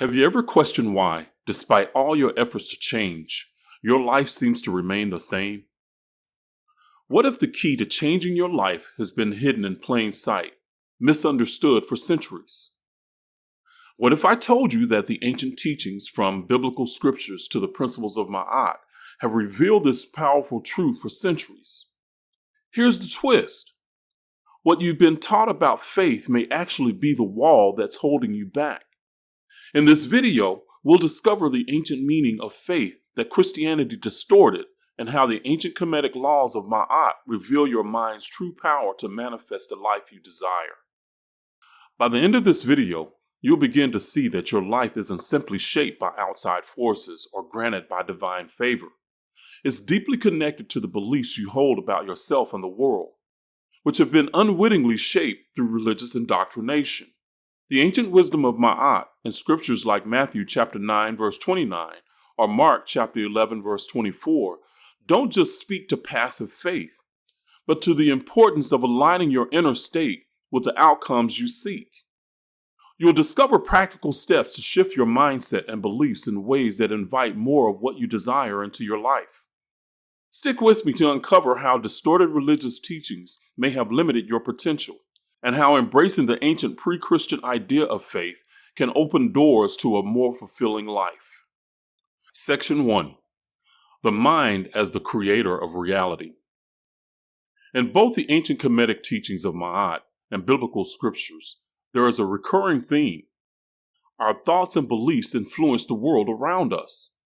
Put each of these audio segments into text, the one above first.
Have you ever questioned why, despite all your efforts to change, your life seems to remain the same? What if the key to changing your life has been hidden in plain sight, misunderstood for centuries? What if I told you that the ancient teachings from biblical scriptures to the principles of Ma'at have revealed this powerful truth for centuries? Here's the twist. What you've been taught about faith may actually be the wall that's holding you back. In this video, we'll discover the ancient meaning of faith that Christianity distorted and how the ancient Kemetic laws of Ma'at reveal your mind's true power to manifest the life you desire. By the end of this video, you'll begin to see that your life isn't simply shaped by outside forces or granted by divine favor. It's deeply connected to the beliefs you hold about yourself and the world, which have been unwittingly shaped through religious indoctrination. The ancient wisdom of Ma'at in scriptures like Matthew chapter 9 verse 29 or Mark chapter 11 verse 24 don't just speak to passive faith, but to the importance of aligning your inner state with the outcomes you seek. You'll discover practical steps to shift your mindset and beliefs in ways that invite more of what you desire into your life. Stick with me to uncover how distorted religious teachings may have limited your potential, and how embracing the ancient pre-Christian idea of faith can open doors to a more fulfilling life. Section 1. The mind as the creator of reality. In both the ancient Kemetic teachings of Ma'at and biblical scriptures, there is a recurring theme. Our thoughts and beliefs influence the world around us.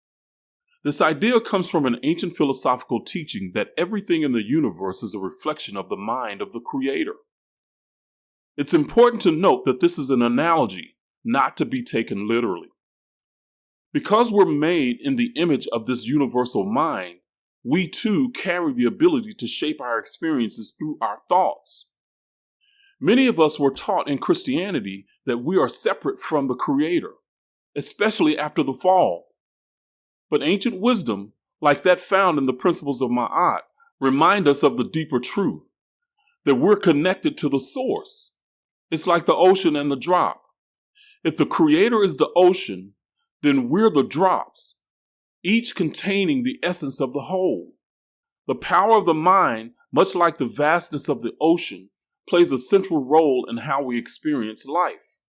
This idea comes from an ancient philosophical teaching that everything in the universe is a reflection of the mind of the Creator. It's important to note that this is an analogy, not to be taken literally. Because we're made in the image of this universal mind, we too carry the ability to shape our experiences through our thoughts. Many of us were taught in Christianity that we are separate from the Creator, especially after the fall. But ancient wisdom, like that found in the principles of Ma'at, remind us of the deeper truth, that we're connected to the source. It's like the ocean and the drop. If the Creator is the ocean, then we're the drops, each containing the essence of the whole. The power of the mind, much like the vastness of the ocean, plays a central role in how we experience life.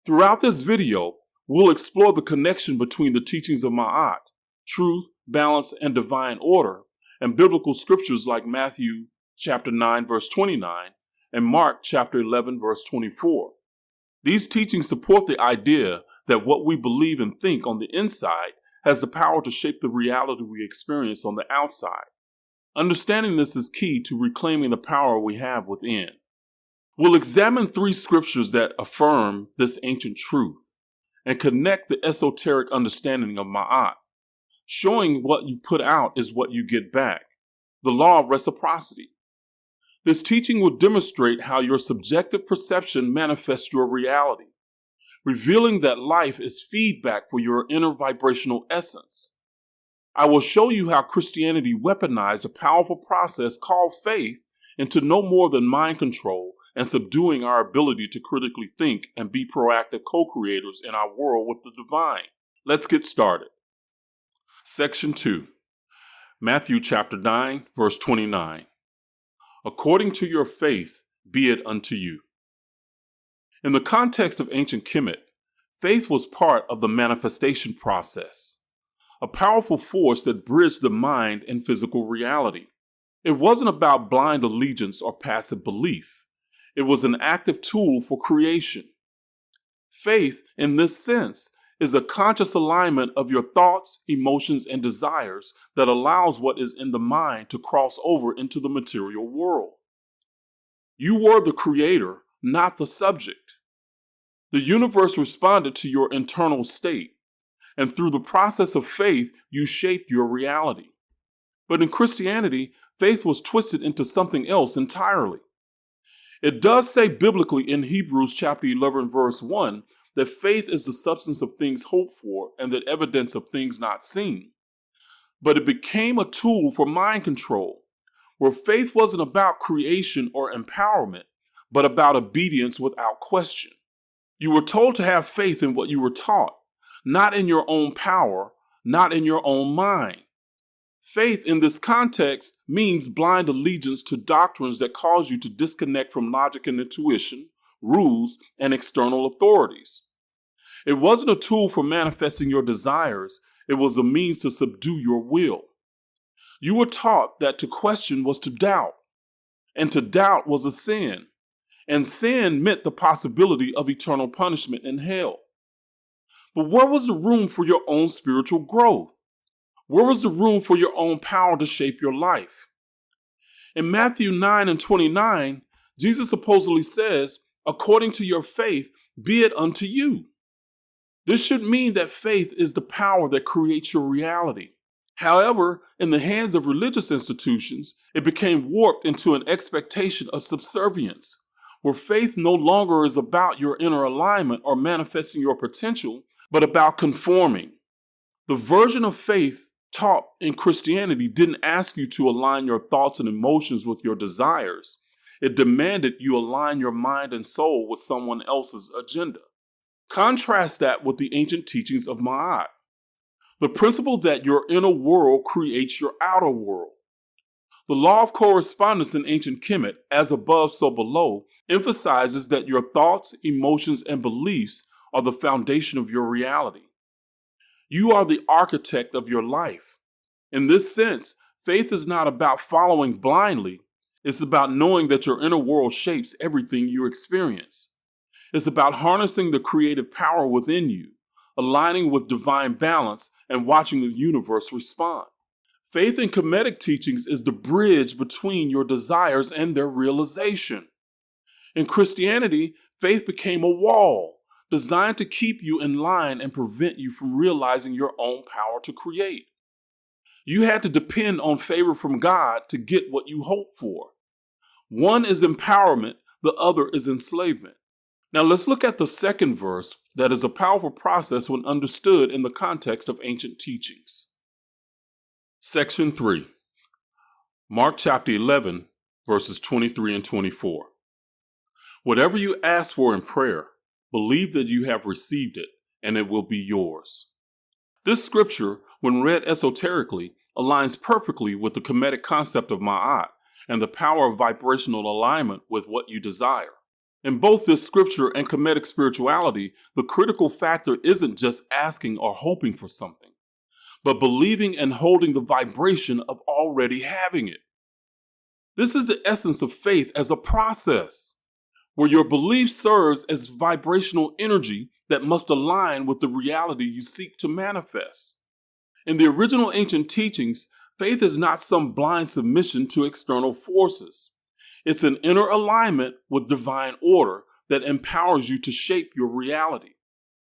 Throughout this video, we'll explore the connection between the teachings of Ma'at, truth, balance, and divine order, and biblical scriptures like Matthew chapter 9 verse 29 and Mark chapter 11 verse 24. These teachings support the idea that what we believe and think on the inside has the power to shape the reality we experience on the outside. Understanding this is key to reclaiming the power we have within. We'll examine 3 scriptures that affirm this ancient truth and connect the esoteric understanding of Ma'at, showing what you put out is what you get back, the law of reciprocity. This teaching will demonstrate how your subjective perception manifests your reality, revealing that life is feedback for your inner vibrational essence. I will show you how Christianity weaponized a powerful process called faith into no more than mind control and subduing our ability to critically think and be proactive co-creators in our world with the divine. Let's get started. Section 2. Matthew chapter 9, verse 29. According to your faith, be it unto you. In the context of ancient Kemet, faith was part of the manifestation process, a powerful force that bridged the mind and physical reality. It wasn't about blind allegiance or passive belief. It was an active tool for creation. Faith, in this sense, is a conscious alignment of your thoughts, emotions, and desires that allows what is in the mind to cross over into the material world. You were the creator, not the subject. The universe responded to your internal state, and through the process of faith, you shaped your reality. But in Christianity, faith was twisted into something else entirely. It does say biblically in Hebrews chapter 11 verse 1 that faith is the substance of things hoped for and the evidence of things not seen. But it became a tool for mind control, where faith wasn't about creation or empowerment, but about obedience without question. You were told to have faith in what you were taught, not in your own power, not in your own mind. Faith in this context means blind allegiance to doctrines that cause you to disconnect from logic and intuition, rules, and external authorities. It wasn't a tool for manifesting your desires, it was a means to subdue your will. You were taught that to question was to doubt, and to doubt was a sin, and sin meant the possibility of eternal punishment in hell. But where was the room for your own spiritual growth? Where was the room for your own power to shape your life? In Matthew 9:29, Jesus supposedly says, "According to your faith, be it unto you." This should mean that faith is the power that creates your reality. However, in the hands of religious institutions, it became warped into an expectation of subservience, where faith no longer is about your inner alignment or manifesting your potential, but about conforming. The version of faith taught in Christianity didn't ask you to align your thoughts and emotions with your desires. It demanded you align your mind and soul with someone else's agenda. Contrast that with the ancient teachings of Ma'at, the principle that your inner world creates your outer world. The law of correspondence in ancient Kemet, as above, so below, emphasizes that your thoughts, emotions, and beliefs are the foundation of your reality. You are the architect of your life. In this sense, faith is not about following blindly. It's about knowing that your inner world shapes everything you experience. It's about harnessing the creative power within you, aligning with divine balance, and watching the universe respond. Faith in Kemetic teachings is the bridge between your desires and their realization. In Christianity, faith became a wall designed to keep you in line and prevent you from realizing your own power to create. You had to depend on favor from God to get what you hope for. One is empowerment, the other is enslavement. Now let's look at the second verse that is a powerful process when understood in the context of ancient teachings. Section 3. Mark chapter 11, verses 23 and 24. Whatever you ask for in prayer, believe that you have received it, and it will be yours. This scripture, when read esoterically, aligns perfectly with the Kemetic concept of Ma'at and the power of vibrational alignment with what you desire. In both this scripture and Kemetic spirituality, the critical factor isn't just asking or hoping for something, but believing and holding the vibration of already having it. This is the essence of faith as a process, where your belief serves as vibrational energy that must align with the reality you seek to manifest. In the original ancient teachings, faith is not some blind submission to external forces. It's an inner alignment with divine order that empowers you to shape your reality.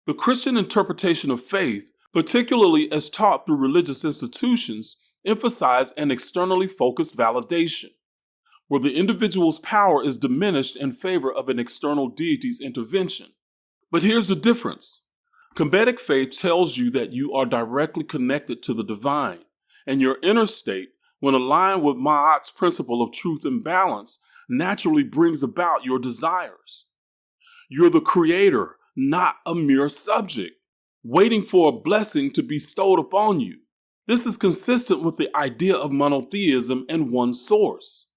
The Christian interpretation of faith, particularly as taught through religious institutions, emphasize an externally focused validation, where the individual's power is diminished in favor of an external deity's intervention. But here's the difference. Kemetic faith tells you that you are directly connected to the divine, and your inner state, when aligned with Ma'at's principle of truth and balance, naturally brings about your desires. You're the creator, not a mere subject, waiting for a blessing to be bestowed upon you. This is consistent with the idea of monotheism and one source.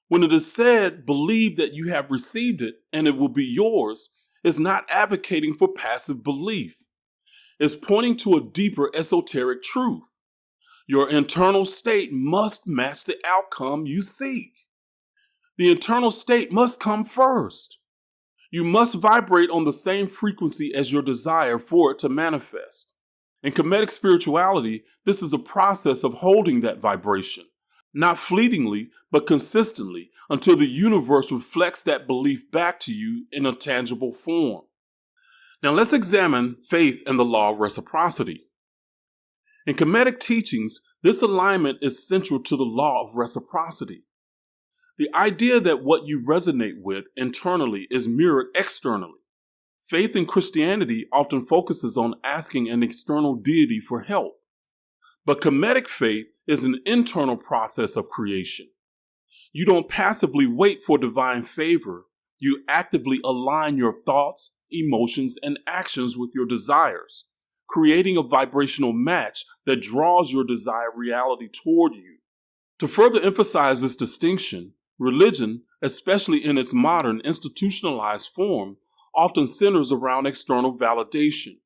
When it is said, believe that you have received it and it will be yours, it's not advocating for passive belief. It's pointing to a deeper esoteric truth. Your internal state must match the outcome you seek. The internal state must come first. You must vibrate on the same frequency as your desire for it to manifest. In Kemetic spirituality, this is a process of holding that vibration, not fleetingly, but consistently, until the universe reflects that belief back to you in a tangible form. Now let's examine faith and the law of reciprocity. In Kemetic teachings, this alignment is central to the law of reciprocity. The idea that what you resonate with internally is mirrored externally. Faith in Christianity often focuses on asking an external deity for help. But Kemetic faith is an internal process of creation. You don't passively wait for divine favor. You actively align your thoughts, emotions, and actions with your desires, creating a vibrational match that draws your desired reality toward you. To further emphasize this distinction, religion, especially in its modern institutionalized form, often centers around external validation.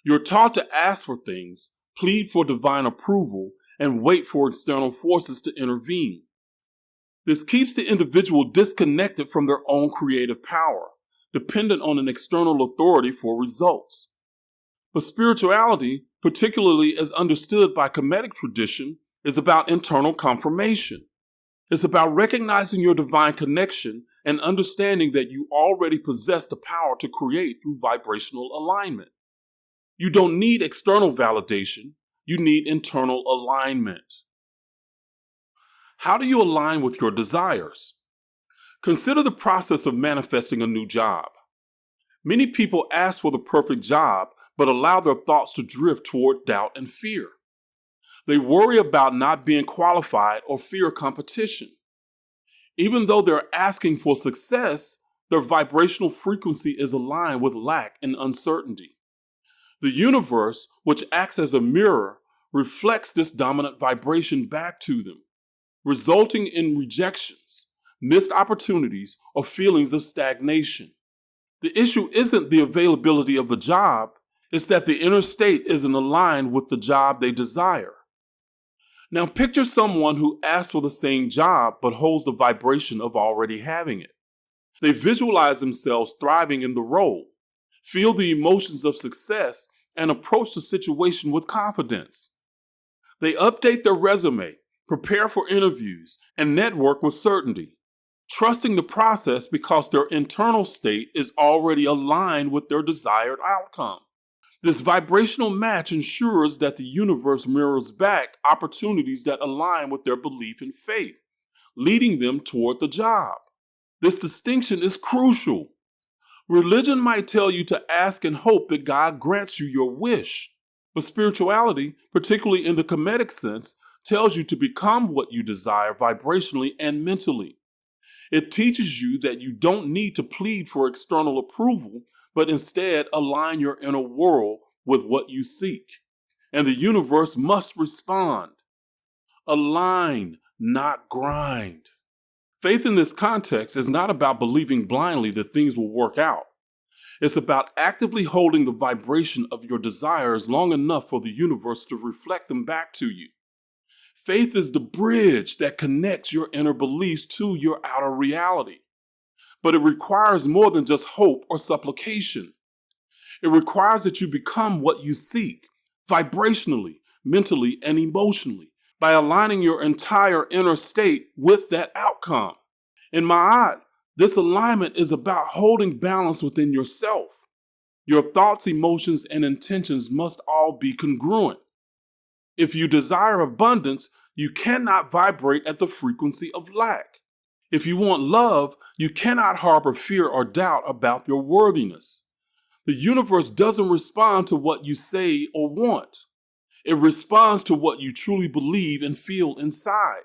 You're taught to ask for things, plead for divine approval, and wait for external forces to intervene. This keeps the individual disconnected from their own creative power, dependent on an external authority for results. But spirituality, particularly as understood by Kemetic tradition, is about internal confirmation. It's about recognizing your divine connection and understanding that you already possess the power to create through vibrational alignment. You don't need external validation, you need internal alignment. How do you align with your desires? Consider the process of manifesting a new job. Many people ask for the perfect job, but allow their thoughts to drift toward doubt and fear. They worry about not being qualified or fear competition. Even though they're asking for success, their vibrational frequency is aligned with lack and uncertainty. The universe, which acts as a mirror, reflects this dominant vibration back to them, resulting in rejections, missed opportunities, or feelings of stagnation. The issue isn't the availability of the job, it's that the inner state isn't aligned with the job they desire. Now picture someone who asks for the same job but holds the vibration of already having it. They visualize themselves thriving in the role, feel the emotions of success, and approach the situation with confidence. They update their resume, prepare for interviews, and network with certainty, trusting the process because their internal state is already aligned with their desired outcome. This vibrational match ensures that the universe mirrors back opportunities that align with their belief and faith, leading them toward the job. This distinction is crucial. Religion might tell you to ask and hope that God grants you your wish, but spirituality, particularly in the Kemetic sense, tells you to become what you desire vibrationally and mentally. It teaches you that you don't need to plead for external approval, but instead align your inner world with what you seek. And the universe must respond. Align, not grind. Faith in this context is not about believing blindly that things will work out. It's about actively holding the vibration of your desires long enough for the universe to reflect them back to you. Faith is the bridge that connects your inner beliefs to your outer reality. But it requires more than just hope or supplication. It requires that you become what you seek, vibrationally, mentally, and emotionally, by aligning your entire inner state with that outcome. In Ma'at, this alignment is about holding balance within yourself. Your thoughts, emotions, and intentions must all be congruent. If you desire abundance, you cannot vibrate at the frequency of lack. If you want love, you cannot harbor fear or doubt about your worthiness. The universe doesn't respond to what you say or want. It responds to what you truly believe and feel inside.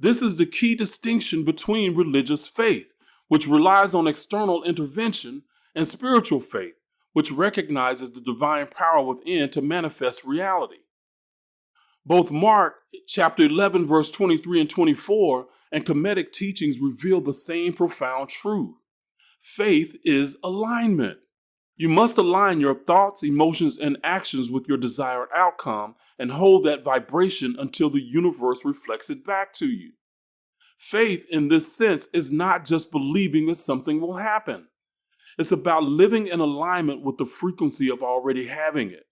This is the key distinction between religious faith, which relies on external intervention, and spiritual faith, which recognizes the divine power within to manifest reality. Both Mark chapter 11, verse 23 and 24, and Kemetic teachings reveal the same profound truth. Faith is alignment. You must align your thoughts, emotions, and actions with your desired outcome and hold that vibration until the universe reflects it back to you. Faith, in this sense, is not just believing that something will happen. It's about living in alignment with the frequency of already having it.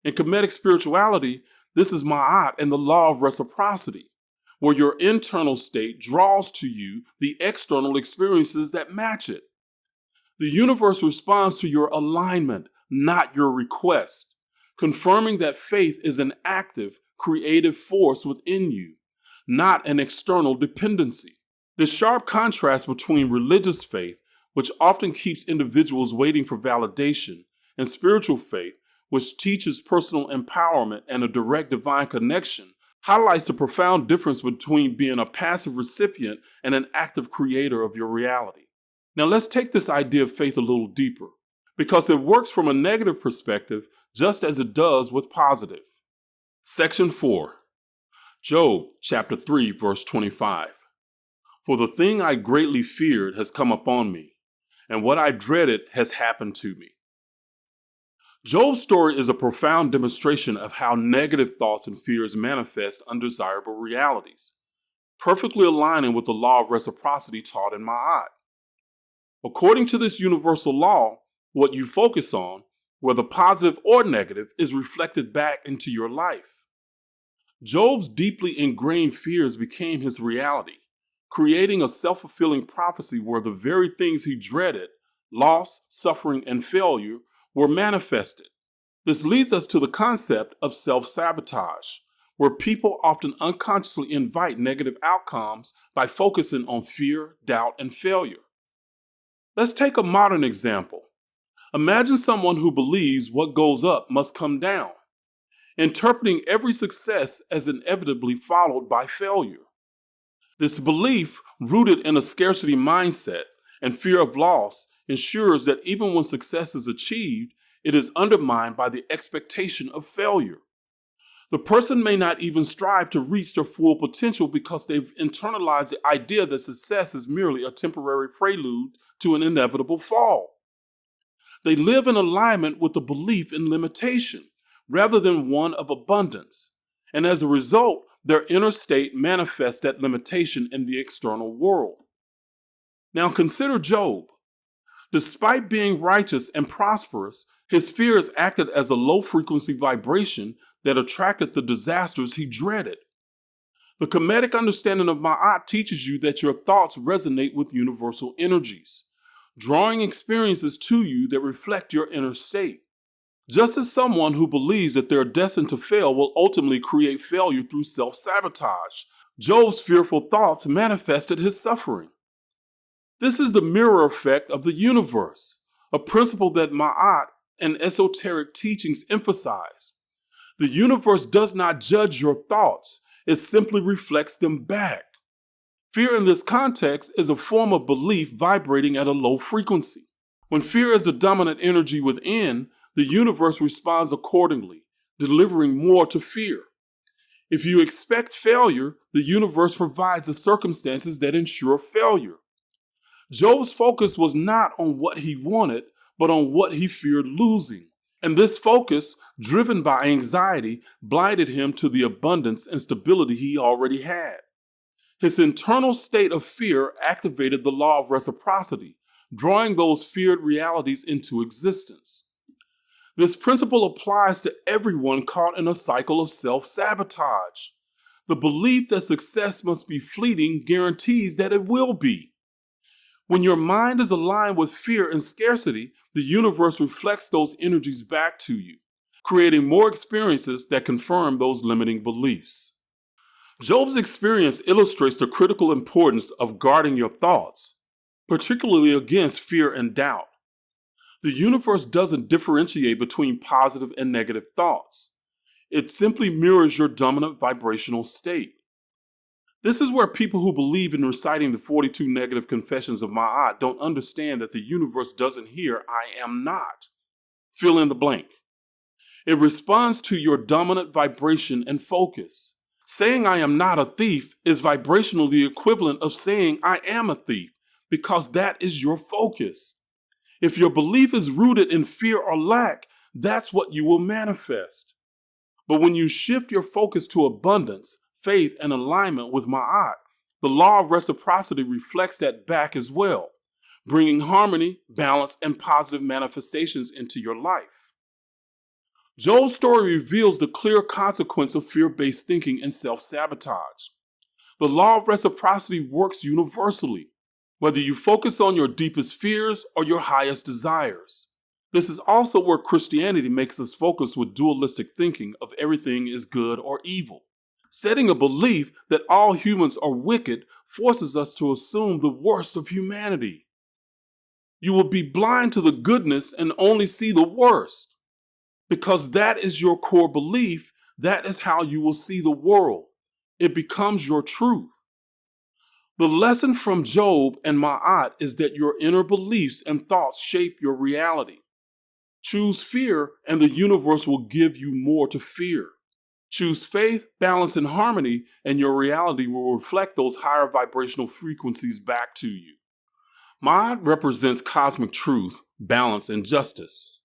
In Kemetic spirituality, this is Ma'at and the law of reciprocity, where your internal state draws to you the external experiences that match it. The universe responds to your alignment, not your request, confirming that faith is an active, creative force within you, not an external dependency. The sharp contrast between religious faith, which often keeps individuals waiting for validation, and spiritual faith, which teaches personal empowerment and a direct divine connection, highlights the profound difference between being a passive recipient and an active creator of your reality. Now let's take this idea of faith a little deeper, because it works from a negative perspective just as it does with positive. Section 4, Job chapter 3, verse 25. For the thing I greatly feared has come upon me, and what I dreaded has happened to me. Job's story is a profound demonstration of how negative thoughts and fears manifest undesirable realities, perfectly aligning with the law of reciprocity taught in Ma'at. According to this universal law, what you focus on, whether positive or negative, is reflected back into your life. Job's deeply ingrained fears became his reality, creating a self-fulfilling prophecy where the very things he dreaded, loss, suffering, and failure, were manifested. This leads us to the concept of self-sabotage, where people often unconsciously invite negative outcomes by focusing on fear, doubt, and failure. Let's take a modern example. Imagine someone who believes what goes up must come down, interpreting every success as inevitably followed by failure. This belief, rooted in a scarcity mindset and fear of loss, ensures that even when success is achieved, it is undermined by the expectation of failure. The person may not even strive to reach their full potential because they've internalized the idea that success is merely a temporary prelude to an inevitable fall. They live in alignment with the belief in limitation rather than one of abundance, and as a result, their inner state manifests that limitation in the external world. Now consider Job. Despite being righteous and prosperous, his fears acted as a low-frequency vibration that attracted the disasters he dreaded. The Kemetic understanding of Ma'at teaches you that your thoughts resonate with universal energies, drawing experiences to you that reflect your inner state. Just as someone who believes that they're destined to fail will ultimately create failure through self-sabotage, Job's fearful thoughts manifested his suffering. This is the mirror effect of the universe, a principle that Ma'at and esoteric teachings emphasize. The universe does not judge your thoughts, it simply reflects them back. Fear in this context is a form of belief vibrating at a low frequency. When fear is the dominant energy within, the universe responds accordingly, delivering more to fear. If you expect failure, the universe provides the circumstances that ensure failure. Job's focus was not on what he wanted, but on what he feared losing. And this focus, driven by anxiety, blinded him to the abundance and stability he already had. His internal state of fear activated the law of reciprocity, drawing those feared realities into existence. This principle applies to everyone caught in a cycle of self-sabotage. The belief that success must be fleeting guarantees that it will be. When your mind is aligned with fear and scarcity, the universe reflects those energies back to you, creating more experiences that confirm those limiting beliefs. Job's experience illustrates the critical importance of guarding your thoughts, particularly against fear and doubt. The universe doesn't differentiate between positive and negative thoughts. It simply mirrors your dominant vibrational state. This is where people who believe in reciting the 42 negative confessions of Ma'at don't understand that the universe doesn't hear "I am not." Fill in the blank. It responds to your dominant vibration and focus. Saying "I am not a thief" is vibrationally the equivalent of saying "I am a thief," because that is your focus. If your belief is rooted in fear or lack, that's what you will manifest. But when you shift your focus to abundance, faith, and alignment with Ma'at, the law of reciprocity reflects that back as well, bringing harmony, balance, and positive manifestations into your life. Job's story reveals the clear consequence of fear-based thinking and self-sabotage. The law of reciprocity works universally, whether you focus on your deepest fears or your highest desires. This is also where Christianity makes us focus with dualistic thinking of everything is good or evil. Setting a belief that all humans are wicked forces us to assume the worst of humanity. You will be blind to the goodness and only see the worst. Because that is your core belief, that is how you will see the world. It becomes your truth. The lesson from Job and Ma'at is that your inner beliefs and thoughts shape your reality. Choose fear, and the universe will give you more to fear. Choose faith, balance, and harmony, and your reality will reflect those higher vibrational frequencies back to you. Ma'at represents cosmic truth, balance, and justice.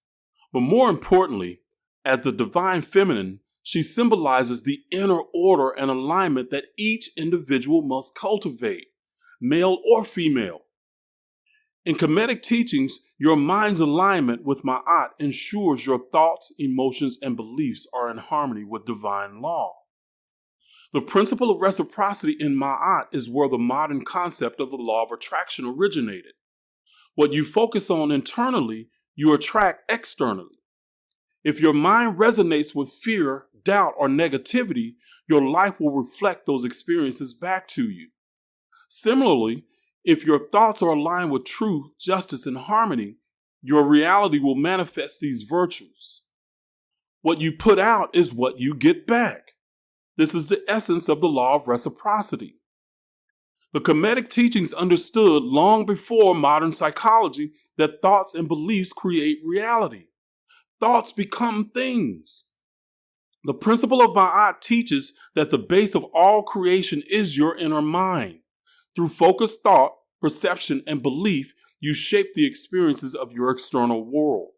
But more importantly, as the divine feminine, she symbolizes the inner order and alignment that each individual must cultivate, male or female. In Kemetic teachings, your mind's alignment with Ma'at ensures your thoughts, emotions, and beliefs are in harmony with divine law. The principle of reciprocity in Ma'at is where the modern concept of the law of attraction originated. What you focus on internally, you attract externally. If your mind resonates with fear, doubt, or negativity, your life will reflect those experiences back to you. Similarly, if your thoughts are aligned with truth, justice, and harmony, your reality will manifest these virtues. What you put out is what you get back. This is the essence of the law of reciprocity. The Kemetic teachings understood long before modern psychology that thoughts and beliefs create reality. Thoughts become things. The principle of Ma'at teaches that the base of all creation is your inner mind. Through focused thought, perception, and belief, you shape the experiences of your external world.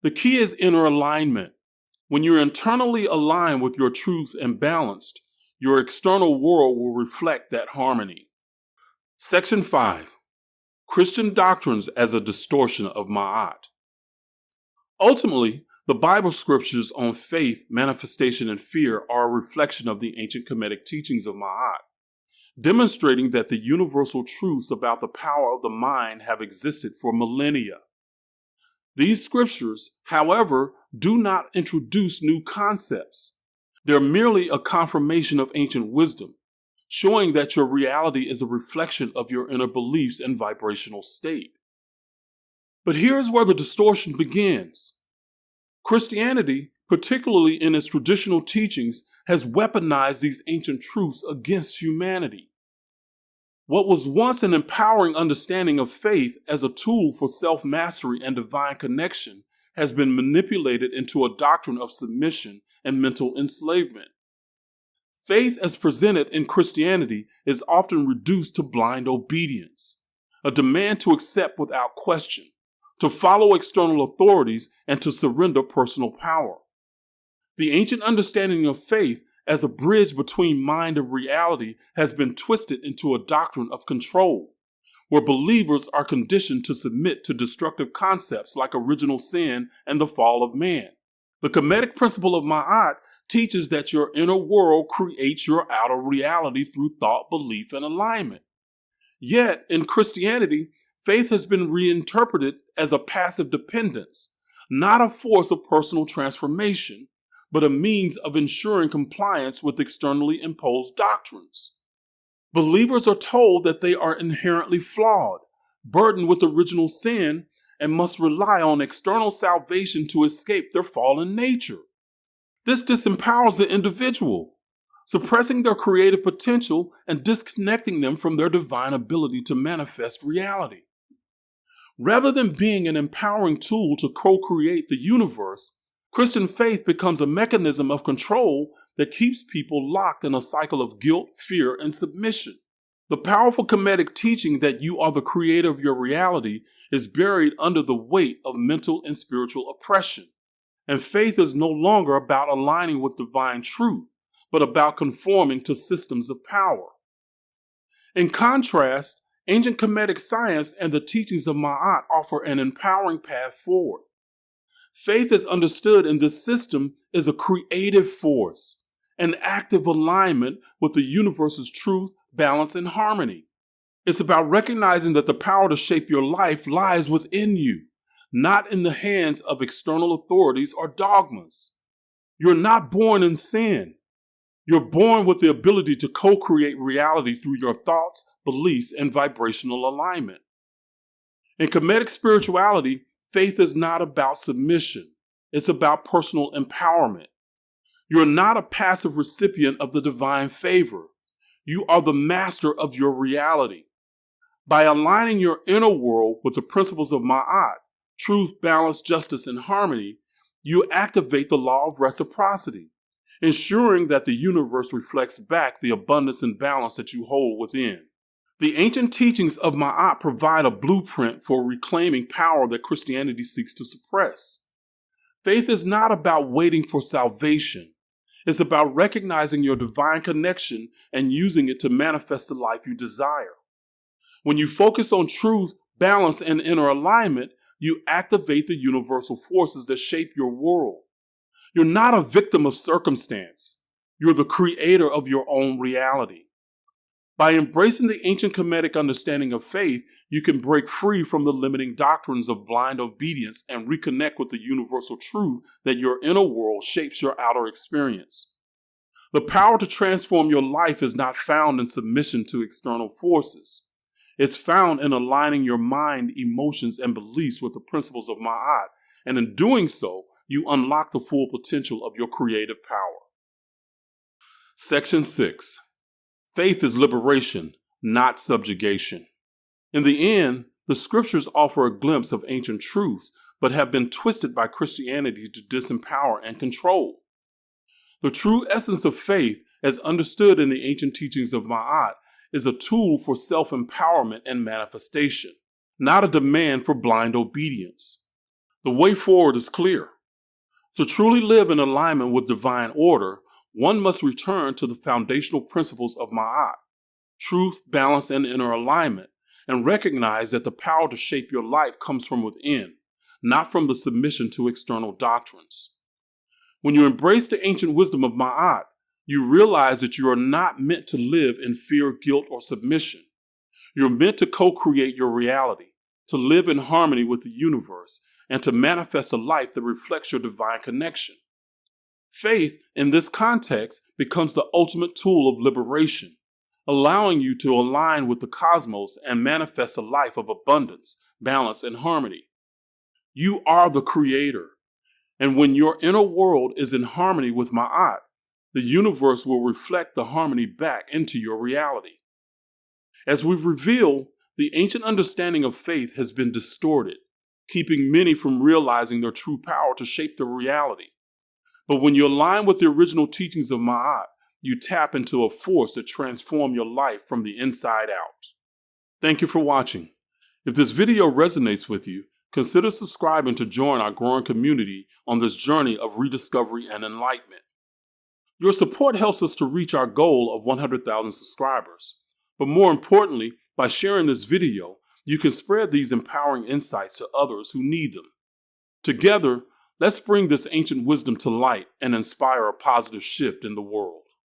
The key is inner alignment. When you're internally aligned with your truth and balanced, your external world will reflect that harmony. Section 5. Christian Doctrines as a Distortion of Ma'at. Ultimately, the Bible scriptures on faith, manifestation, and fear are a reflection of the ancient Kemetic teachings of Ma'at, demonstrating that the universal truths about the power of the mind have existed for millennia. These scriptures, however, do not introduce new concepts. They're merely a confirmation of ancient wisdom, showing that your reality is a reflection of your inner beliefs and vibrational state. But here's where the distortion begins. Christianity, particularly in its traditional teachings, has weaponized these ancient truths against humanity. What was once an empowering understanding of faith as a tool for self-mastery and divine connection has been manipulated into a doctrine of submission and mental enslavement. Faith as presented in Christianity is often reduced to blind obedience, a demand to accept without question, to follow external authorities, and to surrender personal power. The ancient understanding of faith as a bridge between mind and reality has been twisted into a doctrine of control, where believers are conditioned to submit to destructive concepts like original sin and the fall of man. The Kemetic principle of Ma'at teaches that your inner world creates your outer reality through thought, belief, and alignment. Yet, in Christianity, faith has been reinterpreted as a passive dependence, not a force of personal transformation, but a means of ensuring compliance with externally imposed doctrines. Believers are told that they are inherently flawed, burdened with original sin, and must rely on external salvation to escape their fallen nature. This disempowers the individual, suppressing their creative potential and disconnecting them from their divine ability to manifest reality. Rather than being an empowering tool to co-create the universe, Christian faith becomes a mechanism of control that keeps people locked in a cycle of guilt, fear, and submission. The powerful Kemetic teaching that you are the creator of your reality is buried under the weight of mental and spiritual oppression, and faith is no longer about aligning with divine truth, but about conforming to systems of power. In contrast, ancient Kemetic science and the teachings of Ma'at offer an empowering path forward. Faith is understood in this system as a creative force, an active alignment with the universe's truth, balance, and harmony. It's about recognizing that the power to shape your life lies within you, not in the hands of external authorities or dogmas. You're not born in sin. You're born with the ability to co-create reality through your thoughts, beliefs, and vibrational alignment. In Kemetic spirituality, faith is not about submission. It's about personal empowerment. You're not a passive recipient of the divine favor. You are the master of your reality. By aligning your inner world with the principles of Ma'at, truth, balance, justice, and harmony, you activate the law of reciprocity, ensuring that the universe reflects back the abundance and balance that you hold within. The ancient teachings of Ma'at provide a blueprint for reclaiming power that Christianity seeks to suppress. Faith is not about waiting for salvation. It's about recognizing your divine connection and using it to manifest the life you desire. When you focus on truth, balance, and inner alignment, you activate the universal forces that shape your world. You're not a victim of circumstance. You're the creator of your own reality. By embracing the ancient Kemetic understanding of faith, you can break free from the limiting doctrines of blind obedience and reconnect with the universal truth that your inner world shapes your outer experience. The power to transform your life is not found in submission to external forces. It's found in aligning your mind, emotions, and beliefs with the principles of Ma'at, and in doing so, you unlock the full potential of your creative power. Section 6. Faith is liberation, not subjugation. In the end, the scriptures offer a glimpse of ancient truths, but have been twisted by Christianity to disempower and control. The true essence of faith, as understood in the ancient teachings of Ma'at, is a tool for self-empowerment and manifestation, not a demand for blind obedience. The way forward is clear. To truly live in alignment with divine order, one must return to the foundational principles of Ma'at, truth, balance, and inner alignment, and recognize that the power to shape your life comes from within, not from the submission to external doctrines. When you embrace the ancient wisdom of Ma'at, you realize that you are not meant to live in fear, guilt, or submission. You're meant to co-create your reality, to live in harmony with the universe, and to manifest a life that reflects your divine connection. Faith, in this context, becomes the ultimate tool of liberation, allowing you to align with the cosmos and manifest a life of abundance, balance, and harmony. You are the creator, and when your inner world is in harmony with Ma'at, the universe will reflect the harmony back into your reality. As we've revealed, the ancient understanding of faith has been distorted, keeping many from realizing their true power to shape their reality. But when you align with the original teachings of Ma'at, you tap into a force that transforms your life from the inside out. Thank you for watching. If this video resonates with you, consider subscribing to join our growing community on this journey of rediscovery and enlightenment. Your support helps us to reach our goal of 100,000 subscribers. But more importantly, by sharing this video, you can spread these empowering insights to others who need them. Together, let's bring this ancient wisdom to light and inspire a positive shift in the world.